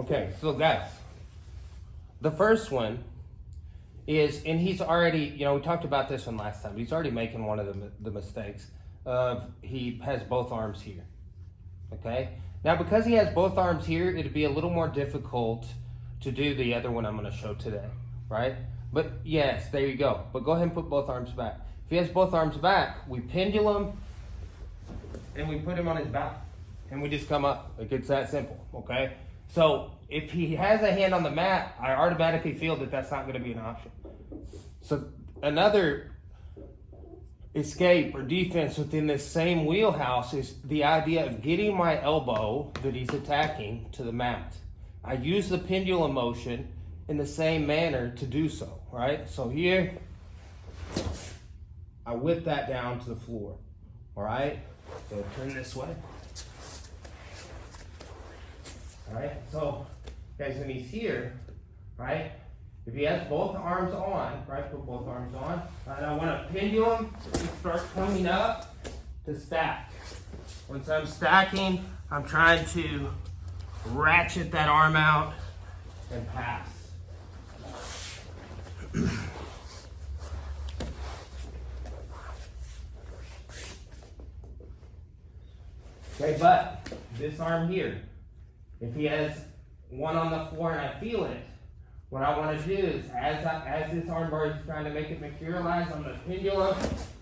Okay, so guys, the first one is, and he's already, we talked about this one last time. He's already making one of the mistakes of he has both arms here. Okay, now because he has both arms here, it'd be a little more difficult to do the other one I'm going to show today, right? But yes, there you go. But go ahead and put both arms back. If he has both arms back, we pendulum and we put him on his back and we just come up. Like, it's that simple, okay? So if he has a hand on the mat, I automatically feel that that's not going to be an option. So another escape or defense within this same wheelhouse is the idea of getting my elbow that he's attacking to the mat. I use the pendulum motion in the same manner to do so, right? So here, I whip that down to the floor, all right? So turn this way. All right, so guys, when he's here, right, if he has both arms on, right, put both arms on, and I want to pendulum and start coming up to stack. Once I'm stacking, I'm trying to ratchet that arm out and pass. Okay, but this arm here, if he has one on the floor and I feel it, what I want to do is, as this arm bar is trying to make it materialize, I'm going to pendulum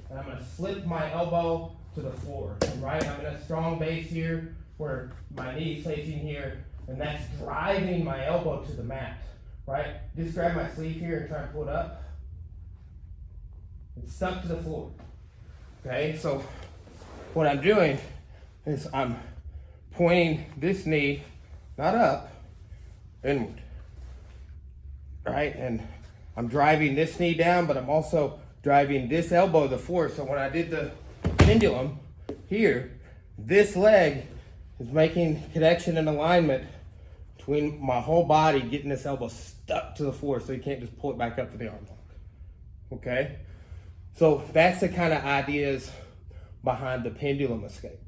and I'm going to slip my elbow to the floor. Right, I'm in a strong base here where my knee's facing here, and that's driving my elbow to the mat. Right, just grab my sleeve here and try and pull it up. It's stuck to the floor. Okay, so what I'm doing is I'm pointing this knee not up, inward. Right, and I'm driving this knee down, but I'm also driving this elbow to the floor. So when I did the pendulum here, this leg is making connection and alignment between my whole body, getting this elbow stuck to the floor so you can't just pull it back up for the arm lock. Okay? So that's the kind of ideas behind the pendulum escape.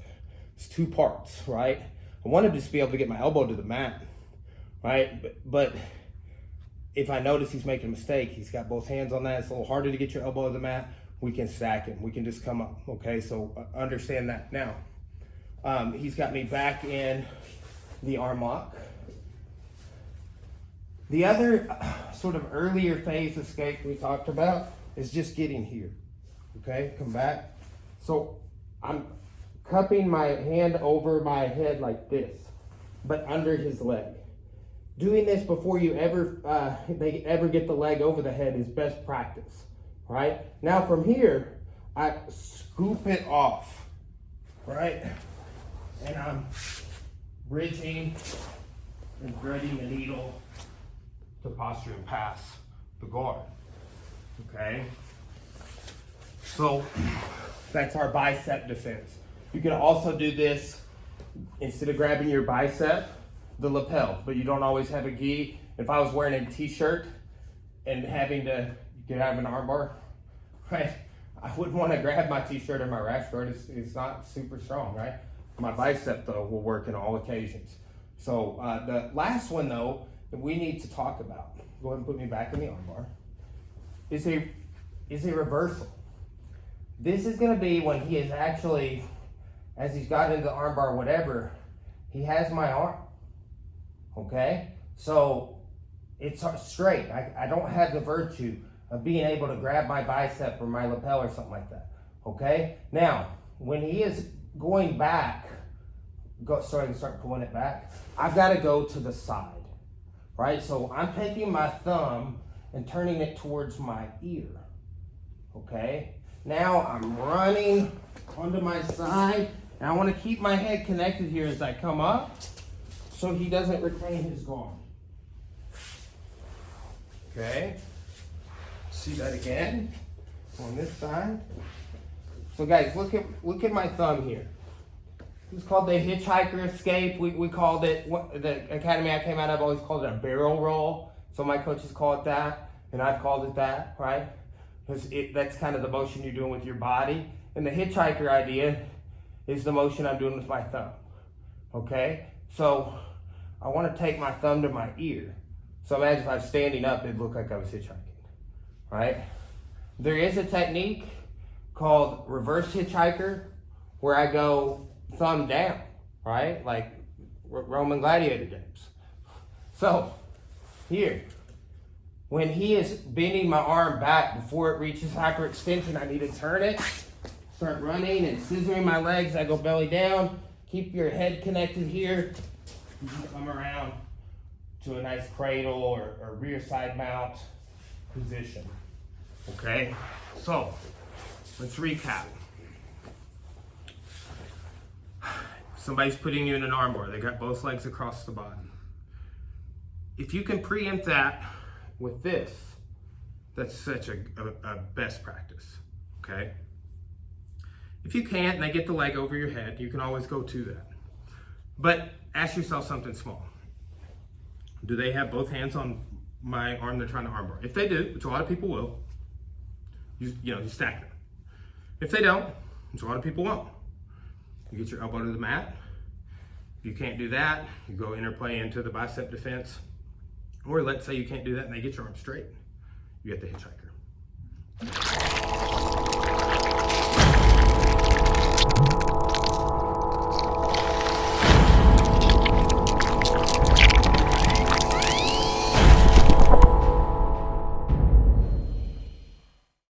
It's two parts, right? I want to just be able to get my elbow to the mat, right? But if I notice he's making a mistake, he's got both hands on that, it's a little harder to get your elbow to the mat, we can stack him. We can just come up, okay? So understand that. Now, he's got me back in the arm lock. The other sort of earlier phase escape we talked about is just getting here, okay? Come back. So I'm cupping my hand over my head like this, but under his leg. Doing this before you they ever get the leg over the head is best practice, right? Now from here, I scoop it off, right? And I'm bridging and threading the needle to posture and pass the guard, okay? So that's our bicep defense. You can also do this, instead of grabbing your bicep, the lapel, but you don't always have a gi. If I was wearing a t-shirt and having to get out of an armbar, right, I wouldn't want to grab my t-shirt or my rash guard. It's not super strong, right? My bicep, though, will work in all occasions. So the last one, though, that we need to talk about, go ahead and put me back in the armbar, is a reversal. This is going to be when he is actually, as he's got into the armbar, whatever, he has my arm. Okay, so it's straight. I don't have the virtue of being able to grab my bicep or my lapel or something like that. Okay, now when he is going back, so I can start pulling it back, I've got to go to the side, right? So I'm taking my thumb and turning it towards my ear. Okay, now I'm running onto my side, and I want to keep my head connected here as I come up, so he doesn't retain his guard. Okay, see that again on this side. So guys, look at my thumb here. It's called the hitchhiker escape. We called it, the academy I came out of always called it a barrel roll. So my coaches call it that, and I've called it that, right? Because that's kind of the motion you're doing with your body. And the hitchhiker idea is the motion I'm doing with my thumb. Okay, so I want to take my thumb to my ear. So imagine if I was standing up, it'd look like I was hitchhiking, right? There is a technique called reverse hitchhiker where I go thumb down, right? Like Roman gladiator games. So here, when he is bending my arm back before it reaches hyperextension, I need to turn it, start running and scissoring my legs. I go belly down. Keep your head connected here. You can come around to a nice cradle or rear side mount position. Okay, so let's recap. Somebody's putting you in an armbar. They got both legs across the body. If you can preempt that with this, that's such a best practice, okay? If you can't and they get the leg over your head, you can always go to that. But ask yourself something small. Do they have both hands on my arm they're trying to armbar? If they do, which a lot of people will, you stack them. If they don't, which a lot of people won't, you get your elbow to the mat. If you can't do that, you go interplay into the bicep defense. Or let's say you can't do that and they get your arm straight. You get the hitchhiker.